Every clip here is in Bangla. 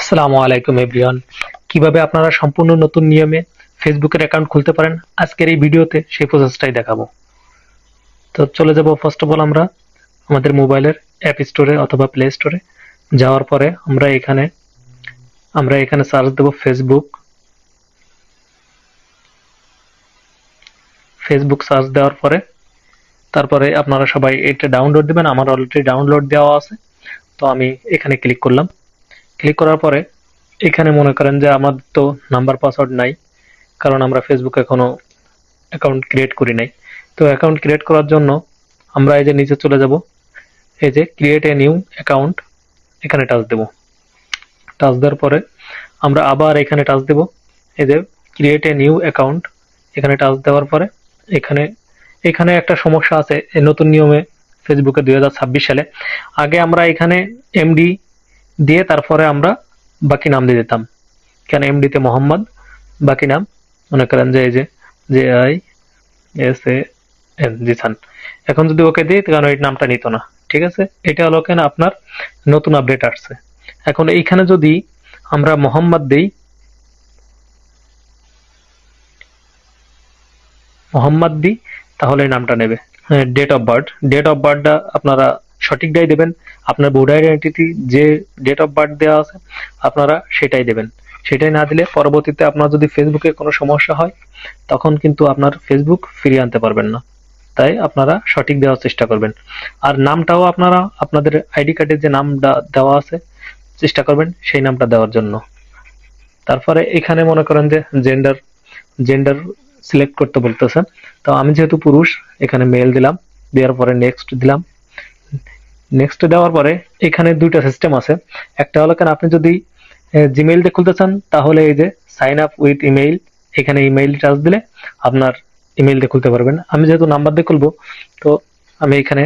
আসসালামু আলাইকুম এভরিওয়ান। কিভাবে আপনারা সম্পূর্ণ নতুন নিয়মে ফেসবুকের অ্যাকাউন্ট খুলতে পারেন আজকের এই ভিডিওতে সেই প্রসেসটাই দেখাবো। তো চলে যাব ফার্স্ট অফ অল আমরা আমাদের মোবাইলের অ্যাপ স্টোরে অথবা প্লে স্টোরে। যাওয়ার পরে আমরা এখানে সার্চ দেব ফেসবুক সার্চ দেওয়ার পরে তারপরে আপনারা সবাই এটা ডাউনলোড দিবেন। আমার অলরেডি ডাউনলোড দেওয়া আছে, তো আমি এখানে ক্লিক করলাম। ক্লিক করার পরে এখানে মনে করেন যে আমার তো নাম্বার পাসওয়ার্ড নাই, কারণ আমরা ফেসবুক এখনো অ্যাকাউন্ট ক্রিয়েট করি নাই। তো অ্যাকাউন্ট ক্রিয়েট করার জন্য আমরা এই যে নিচে চলে যাব, এই যে ক্রিয়েট এ নিউ অ্যাকাউন্ট, এখানে টাচ দেব। টাচ দেওয়ার পরে আমরা আবার এখানে টাচ দেব, এই যে ক্রিয়েট এ নিউ অ্যাকাউন্ট, এখানে টাচ দেওয়ার পরে এখানে এখানে একটা সমস্যা আছে এই নতুন নিয়মে ফেসবুকে 2026 সালে। আগে আমরা এখানে এমডি দিয়ে তারপরে আমরা বাকি নাম দিয়ে দিতাম। কেন এমডিতে মোহাম্মদ, বাকি নাম মনে করেন যে এই যে JISAN জিসান। এখন যদি ওকে দিই কারণ এই নামটা নিত না, ঠিক আছে। এটা হলো কেন আপনার নতুন আপডেট আসছে। এখন এইখানে যদি আমরা মোহাম্মদ দিই, তাহলে এই নামটা নেবে। ডেট অফ বার্থটা আপনারা সঠিকটাই দেবেন। আপনার ভোটার আইডেন্টিটি যে ডেট অফ বার্থ দেওয়া আছে আপনারা সেটাই দেবেন। সেটাই না দিলে পরবর্তীতে আপনার যদি ফেসবুকে কোনো সমস্যা হয় তখন কিন্তু আপনার ফেসবুক ফিরিয়ে আনতে পারবেন না। তাই আপনারা সঠিক দেওয়ার চেষ্টা করবেন। আর নামটাও আপনারা আপনাদের আইডি কার্ডে যে নামটা দেওয়া আছে চেষ্টা করবেন সেই নামটা দেওয়ার জন্য। তারপরে এখানে মনে করেন যে জেন্ডার সিলেক্ট করতে বলতেছে। তো আমি যেহেতু পুরুষ এখানে মেল দিলাম, দেওয়ার পরে নেক্সট দিলাম। নেক্সট দেওয়ার পরে এখানে দুইটা সিস্টেম আছে। একটা হলো কেন আপনি যদি জিমেইল দিয়ে খুলতে চান তাহলে এই যে সাইন আপ উইথ ইমেইল, এখানে ইমেইল টাচ দিলে আপনার ইমেইল দিয়ে খুলতে পারবেন। আমি যেহেতু নাম্বার দিয়ে খুলবো তো আমি এখানে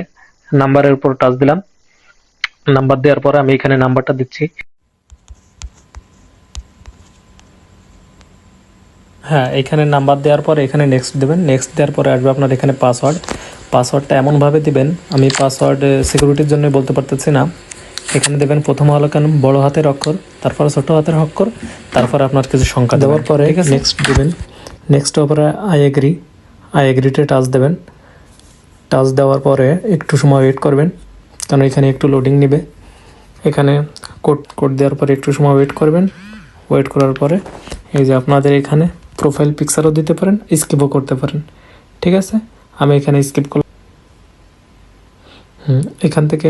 নাম্বারের উপর টাচ দিলাম। নাম্বার দেওয়ার পরে আমি এখানে নাম্বারটা দিচ্ছি। হ্যাঁ, এখানে নাম্বার দেওয়ার পরে এখানে নেক্সট দেবেন। নেক্সট দেওয়ার পরে আসবে আপনার এখানে পাসওয়ার্ডটা এমনভাবে দিবেন, আমি পাসওয়ার্ড সিকিউরিটির জন্য বলতে পারতেছি না। এখানে দেবেন প্রথম হলো কেন বড় হাতের অক্ষর, তারপরে ছোট হাতের অক্ষর, তারপরে আপনার কিছু সংখ্যা দেওয়ার পরে নেক্সট দিবেন। নেক্সট পরে আই এগ্রিতে টাচ দেবেন। টাচ দেওয়ার পরে একটু সময় ওয়েট করবেন, কারণ এখানে একটু লোডিং নেবে। এখানে কোড দেওয়ার পরে একটু সময় ওয়েট করবেন। ওয়েট করার পরে এই যে আপনাদের এখানে প্রোফাইল পিকচারও দিতে পারেন, স্কিপও করতে পারেন, ঠিক আছে। আমি এখানে স্কিপ করলাম। এখান থেকে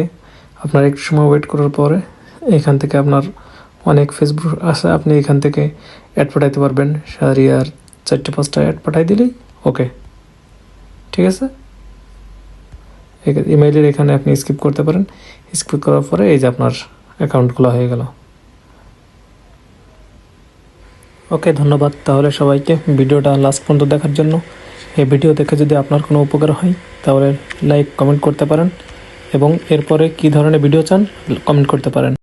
আপনার একটু সময় ওয়েট করার পরে এখান থেকে আপনার অনেক ফেসবুক আছে, আপনি এখান থেকে অ্যাড পাঠাইতে পারবেন। শাহরিয়ার 4-5টা অ্যাড পাঠাই দিলেই ওকে, ঠিক আছে। ইমেইলের এখানে আপনি স্কিপ করতে পারেন। স্কিপ করার পরে এই যে আপনার অ্যাকাউন্ট খোলা হয়ে গেল। ওকে, ধন্যবাদ তাহলে সবাইকে ভিডিওটা লাস্ট পর্যন্ত দেখার জন্য। এই ভিডিও দেখে যদি আপনার কোনো উপকার হয় তাহলে লাইক কমেন্ট করতে পারেন এবং এরপরে কী ধরনের ভিডিও চান কমেন্ট করতে পারেন।